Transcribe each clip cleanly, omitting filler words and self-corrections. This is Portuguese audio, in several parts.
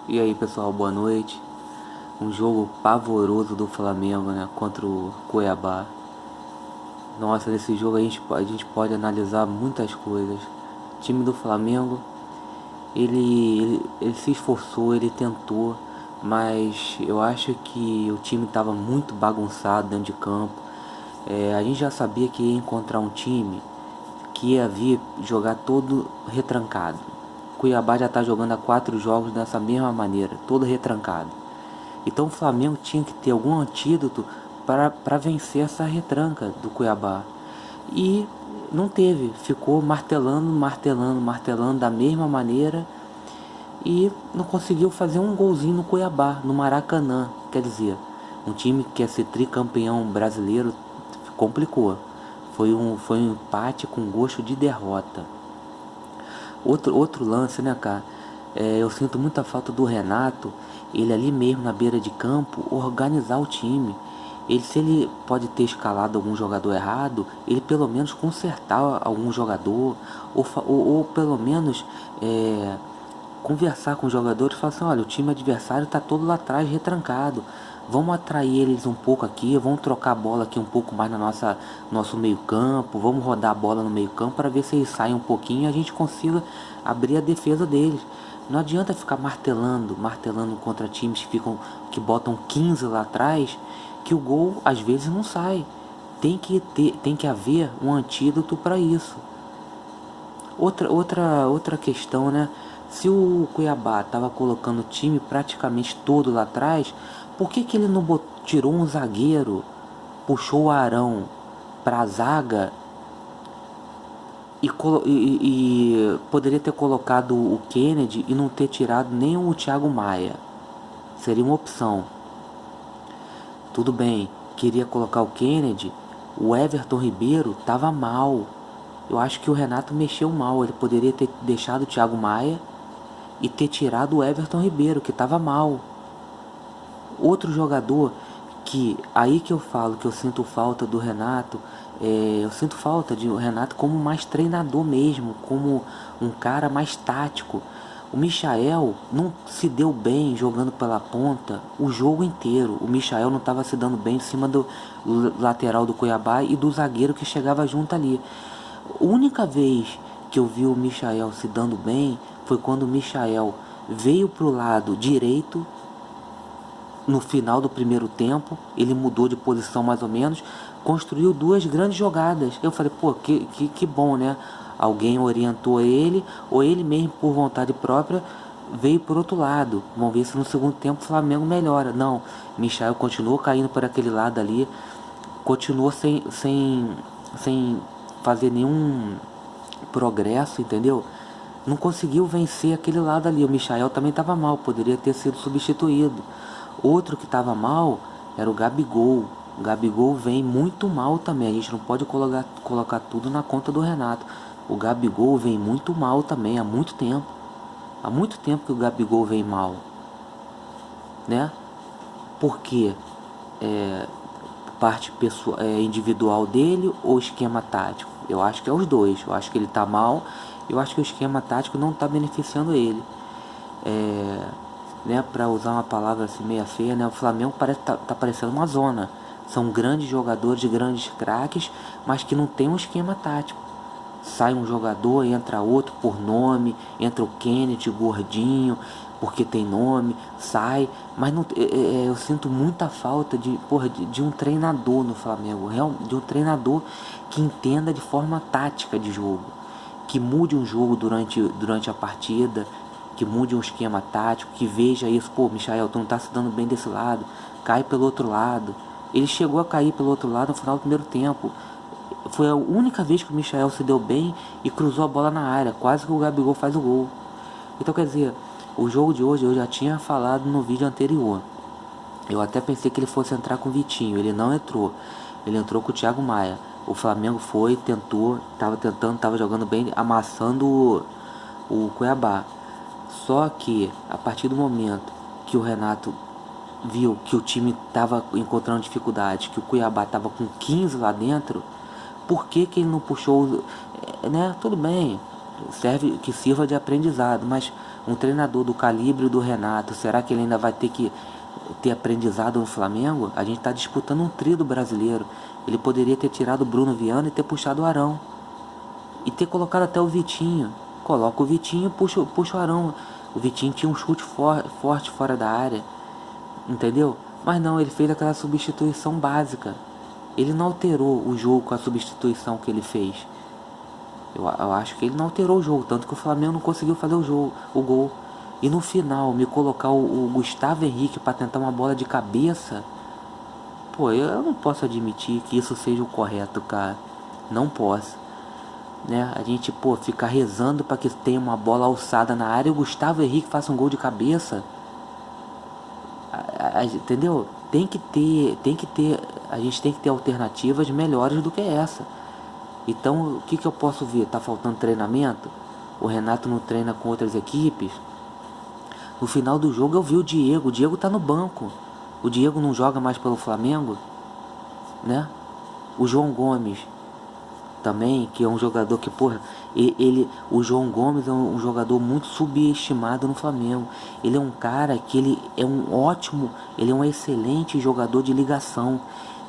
E aí pessoal, boa noite. Um jogo pavoroso do Flamengo, né, contra o Cuiabá. Nossa, nesse jogo a gente pode analisar muitas coisas. O time do Flamengo, ele se esforçou, ele tentou, mas eu acho que o time estava muito bagunçado dentro de campo. A gente já sabia que ia encontrar um time que ia vir jogar todo retrancado. Cuiabá já está jogando há 4 jogos dessa mesma maneira, todo retrancado. Então o Flamengo tinha que ter algum antídoto para vencer essa retranca do Cuiabá. E não teve, ficou martelando, martelando, martelando da mesma maneira e não conseguiu fazer um golzinho no Cuiabá, no Maracanã. Quer dizer, um time que quer ser tricampeão brasileiro complicou. Foi um empate com gosto de derrota. Outro lance, né, cara? Eu sinto muita falta do Renato, ele ali mesmo na beira de campo, organizar o time. Se ele pode ter escalado algum jogador errado, ele pelo menos consertar algum jogador, ou pelo menos conversar com os jogadores e falar assim, olha, o time adversário está todo lá atrás retrancado. Vamos atrair eles um pouco aqui, vamos trocar a bola aqui um pouco mais na nosso meio campo, vamos rodar a bola no meio campo para ver se eles saem um pouquinho e a gente consiga abrir a defesa deles. Não adianta ficar martelando, martelando contra times que botam 15 lá atrás, que o gol às vezes não sai. Tem que haver um antídoto para isso. Outra questão, né? Se o Cuiabá estava colocando o time praticamente todo lá atrás, por que ele não tirou um zagueiro, puxou o Arão para a zaga e poderia ter colocado o Kennedy e não ter tirado nem o Thiago Maia? Seria uma opção. Tudo bem, queria colocar o Kennedy, o Everton Ribeiro estava mal. Eu acho que o Renato mexeu mal, ele poderia ter deixado o Thiago Maia e ter tirado o Everton Ribeiro, que estava mal. Outro jogador aí que eu falo que eu sinto falta do Renato, eu sinto falta de o Renato como mais treinador mesmo, como um cara mais tático. O Michael não se deu bem jogando pela ponta o jogo inteiro. O Michael não estava se dando bem em cima do lateral do Cuiabá e do zagueiro que chegava junto ali. A única vez que eu vi o Michael se dando bem foi quando o Michael veio pro lado direito no final do primeiro tempo. Ele mudou de posição mais ou menos, construiu 2 grandes jogadas. Eu falei, pô, que bom, né? Alguém orientou ele, ou ele mesmo por vontade própria veio por outro lado. Vamos ver se no segundo tempo o Flamengo melhora. Não, Michael continuou caindo por aquele lado ali, continuou sem fazer nenhum progresso, entendeu? Não conseguiu vencer aquele lado ali. O Michael também estava mal, poderia ter sido substituído. Outro que estava mal era o Gabigol. O Gabigol vem muito mal também. A gente não pode colocar tudo na conta do Renato. O Gabigol vem muito mal também, há muito tempo. Há muito tempo que o Gabigol vem mal, né? Porque parte pessoal, individual dele ou esquema tático? Eu acho que é os dois. Eu acho que ele está mal. Eu acho que o esquema tático não está beneficiando ele. Né, para usar uma palavra assim meio feia, né, o Flamengo tá parecendo uma zona. São grandes jogadores, grandes craques, mas que não tem um esquema tático. Sai um jogador, entra outro por nome, entra o Kennedy, gordinho, porque tem nome, sai, mas não, eu sinto muita falta de um treinador no Flamengo, de um treinador que entenda de forma tática de jogo, que mude um jogo durante a partida, que mude um esquema tático, que veja isso, pô, Michael, tu não tá se dando bem desse lado, cai pelo outro lado. Ele chegou a cair pelo outro lado no final do primeiro tempo. Foi a única vez que o Michael se deu bem e cruzou a bola na área, quase que o Gabigol faz o gol. Então, quer dizer, o jogo de hoje eu já tinha falado no vídeo anterior. Eu até pensei que ele fosse entrar com o Vitinho, ele não entrou. Ele entrou com o Thiago Maia. O Flamengo foi, tentou, tava jogando bem, amassando o Cuiabá. Só que a partir do momento que o Renato viu que o time estava encontrando dificuldade, que o Cuiabá estava com 15 lá dentro, por que ele não puxou, né? Tudo bem, serve, que sirva de aprendizado, mas um treinador do calibre do Renato, será que ele ainda vai ter que ter aprendizado no Flamengo? A gente está disputando um tri do brasileiro. Ele poderia ter tirado o Bruno Viana e ter puxado o Arão. E ter colocado até o Vitinho. Coloca o Vitinho e puxa o Arão. O Vitinho tinha um chute forte fora da área. Entendeu? Mas não, ele fez aquela substituição básica. Ele não alterou o jogo com a substituição que ele fez. Eu acho que ele não alterou o jogo, tanto que o Flamengo não conseguiu fazer o gol. E no final, me colocar o Gustavo Henrique para tentar uma bola de cabeça, pô, eu não posso admitir que isso seja o correto, cara. Não posso. Né? A gente, pô, ficar rezando para que tenha uma bola alçada na área e o Gustavo Henrique faça um gol de cabeça. Entendeu? Tem que ter, a gente tem que ter alternativas melhores do que essa. Então, o que eu posso ver? Tá faltando treinamento? O Renato não treina com outras equipes? No final do jogo eu vi o Diego tá no banco. O Diego não joga mais pelo Flamengo, né? O João Gomes também, que é um jogador que, porra, o João Gomes é um jogador muito subestimado no Flamengo. Ele é um cara que ele é um excelente jogador de ligação,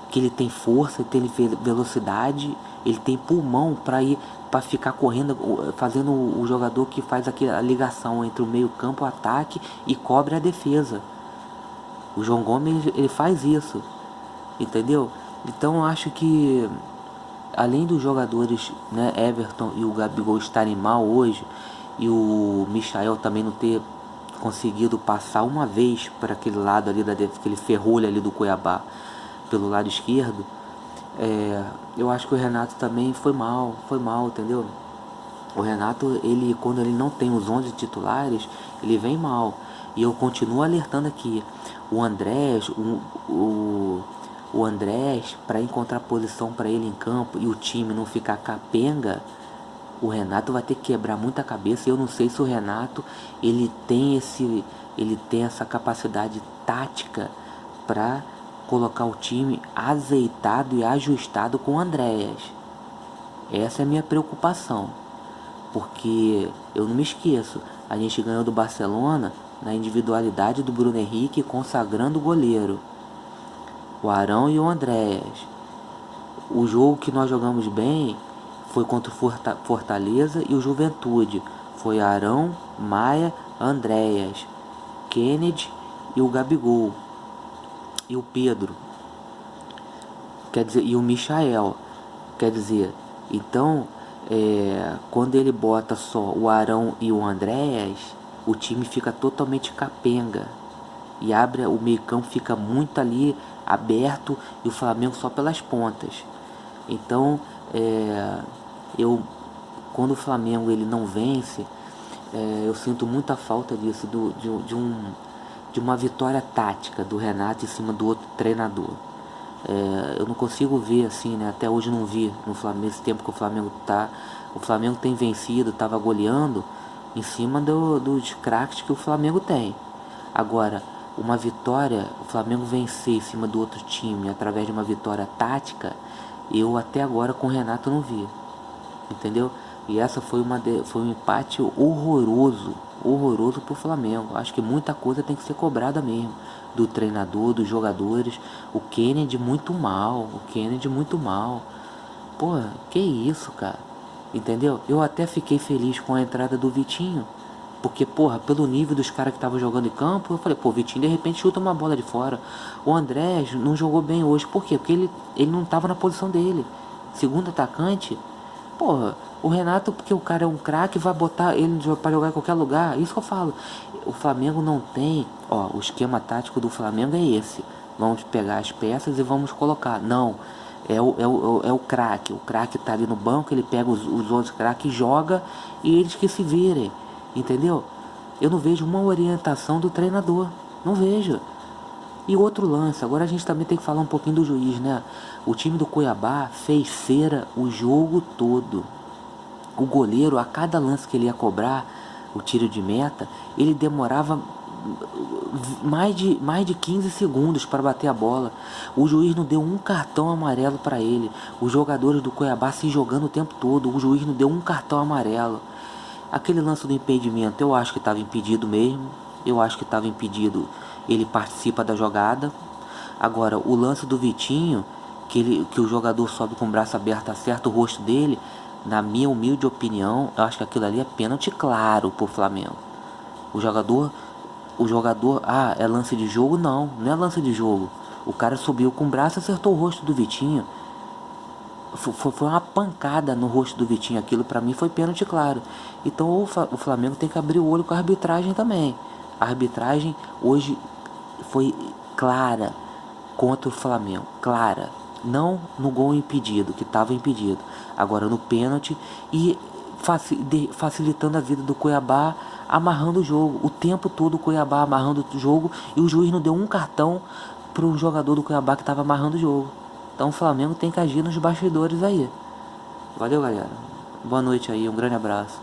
que ele tem força, ele tem velocidade, ele tem pulmão para ficar correndo, fazendo o jogador que faz a ligação entre o meio-campo, o ataque e cobre a defesa. O João Gomes, ele faz isso, entendeu? Então eu acho que, além dos jogadores, né, Everton e o Gabigol estarem mal hoje, e o Michael também não ter conseguido passar uma vez para aquele lado ali, aquele ferrolho ali do Cuiabá, pelo lado esquerdo, eu acho que o Renato também foi mal, entendeu? O Renato, quando ele não tem os 11 titulares, ele vem mal. E eu continuo alertando aqui, o Andrés, o Andrés, para encontrar posição para ele em campo e o time não ficar capenga, o Renato vai ter que quebrar muita cabeça. Eu não sei se o Renato ele tem essa capacidade tática para colocar o time azeitado e ajustado com o Andréas. Essa é a minha preocupação, porque eu não me esqueço, a gente ganhou do Barcelona na individualidade do Bruno Henrique, consagrando o goleiro, o Arão e o Andréas. O jogo que nós jogamos bem foi contra o Fortaleza e o Juventude. Foi Arão, Maia, Andréas, Kennedy e o Gabigol. E o Pedro. Quer dizer, e o Michael. Quer dizer, então, quando ele bota só o Arão e o Andréas, o time fica totalmente capenga. E o meio-campo fica muito ali aberto e o Flamengo só pelas pontas. Então, quando o Flamengo ele não vence, eu sinto muita falta disso, de uma vitória tática do Renato em cima do outro treinador. Eu não consigo ver assim, né? Até hoje não vi no Flamengo, esse tempo que o Flamengo tem vencido, estava goleando em cima dos craques que o Flamengo tem. Agora, uma vitória, o Flamengo vencer em cima do outro time através de uma vitória tática, eu até agora com o Renato não vi, entendeu? E essa foi um empate horroroso pro Flamengo. Acho que muita coisa tem que ser cobrada mesmo, do treinador, dos jogadores. O Kennedy muito mal, Pô, que isso, cara, entendeu? Eu até fiquei feliz com a entrada do Vitinho, porque, porra, pelo nível dos caras que estavam jogando em campo, eu falei, pô, o Vitinho de repente chuta uma bola de fora. O Andrés não jogou bem hoje, por quê? Porque ele não estava na posição dele, segundo atacante. Porra, o Renato, porque o cara é um craque, vai botar ele para jogar em qualquer lugar. Isso que eu falo. O Flamengo não tem, o esquema tático do Flamengo é esse. Vamos pegar as peças e vamos colocar. Não, é o craque. O craque tá ali no banco, ele pega os outros craques, joga e eles que se virem. Entendeu? Eu não vejo uma orientação do treinador. Não vejo. E outro lance, agora a gente também tem que falar um pouquinho do juiz, né? O time do Cuiabá fez cera o jogo todo. O goleiro, a cada lance que ele ia cobrar, o tiro de meta, ele demorava mais de 15 segundos para bater a bola. O juiz não deu um cartão amarelo para ele. Os jogadores do Cuiabá se jogando o tempo todo. O juiz não deu um cartão amarelo. Aquele lance do impedimento, eu acho que estava impedido mesmo. Eu acho que estava impedido. Ele participa da jogada. Agora, o lance do Vitinho, que o jogador sobe com o braço aberto, acerta o rosto dele, na minha humilde opinião, eu acho que aquilo ali é pênalti claro pro Flamengo. O jogador, é lance de jogo? Não, não é lance de jogo. O cara subiu com o braço e acertou o rosto do Vitinho. Foi uma pancada no rosto do Vitinho. Aquilo pra mim foi pênalti claro. Então o Flamengo tem que abrir o olho com a arbitragem também. A arbitragem hoje foi clara contra o Flamengo. Clara. Não no gol impedido, que estava impedido. Agora no pênalti e facilitando a vida do Cuiabá, amarrando o jogo. O tempo todo o Cuiabá amarrando o jogo e o juiz não deu um cartão pro jogador do Cuiabá que estava amarrando o jogo. Então o Flamengo tem que agir nos bastidores aí. Valeu, galera. Boa noite aí, um grande abraço.